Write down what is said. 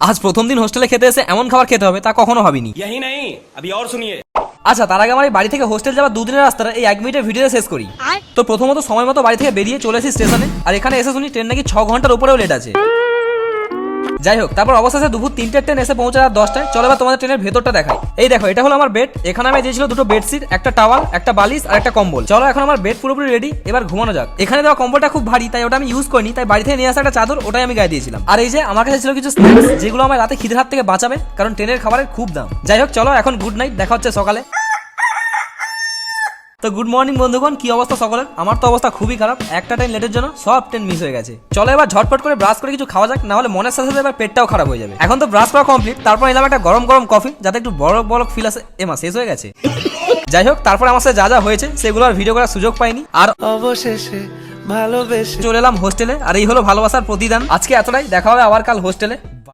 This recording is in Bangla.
আজ প্রথম দিন হোস্টেলে খেতে এসে এমন খাবার খেতে হবে তা কখনো ভাবিনি। यही नहीं अभी और सुनिए। আচ্ছা, তার আগে আমার এই বাড়ি থেকে হোস্টেল যাওয়ার দুদিনের রাস্তাটা এই 1 মিনিটের ভিডিওতে শেষ করি। তো প্রথমত সময় মতো বাড়ি থেকে বেরিয়ে চলে এসেছি স্টেশনে, আর এখানে এসে শুনি ট্রেন নাকি 6 ঘন্টার উপরেও লেট আছে। যাই হোক, তারপর অবশেষে দুপুর 3টের ট্রেন এসে পৌঁছে রাত 10টায়। চলো এবার তোমাদের ট্রেনের ভেতরটা দেখাই। এই দেখো, এটা হলো আমার বেড। এখানে আমি দিয়েছিল দুটো বেডশিট, একটা টাওয়াল, একটা বালিশ আর একটা কম্বল। চলো এখন আমার বেড পুরোপুরি রেডি, এবার ঘুমানো যাক। এখানে দেওয়া কম্বলটা খুব ভারী, তাই ওটা আমি ইউজ করিনি, তাই বাড়ি থেকে নিয়ে আসা একটা চাদর ওটাই আমি গায়ে দিয়েছিলাম। আর এই যে আমার কাছে ছিল কিছু স্ন্যাক্স, যেগুলো আমার রাতে খিদের হাত থেকে বাঁচাবে, কারণ ট্রেনের খাবারের খুব দাম। যাই হোক, চলো এখন গুড নাইট, দেখা হচ্ছে সকালে। তো গুড মর্নিং বন্ধুগণ, কি অবস্থা সকলের? আমার তো অবস্থা খুবই খারাপ, একটা ট্রেন লেটের জন্য সব ট্রেন মিস হয়ে গেছে। চলো এবার ঝটপট করে ব্রাশ করে কিছু খাওয়া যাক, না হলে মনের সাথে সাথে এবার পেটটাও খারাপ হয়ে যাবে। এখন তো ব্রাশ করা কমপ্লিট, তারপর এলাম একটা গরম গরম কফি, যাতে একটু বড় বড় ফিল আসে। এমা শেষ হয়ে গেছে। যাই হোক, তারপর আমার সাথে যা যা হয়েছে সেগুলো আর ভিডিও করার সুযোগ পাইনি, আর অবশেষে ভালোবেসে চলে এলাম হোস্টেলে। আর এই হলো ভালোবাসার প্রতিদান। আজকে এতটাই, দেখা হবে আবার কাল হোস্টেলে।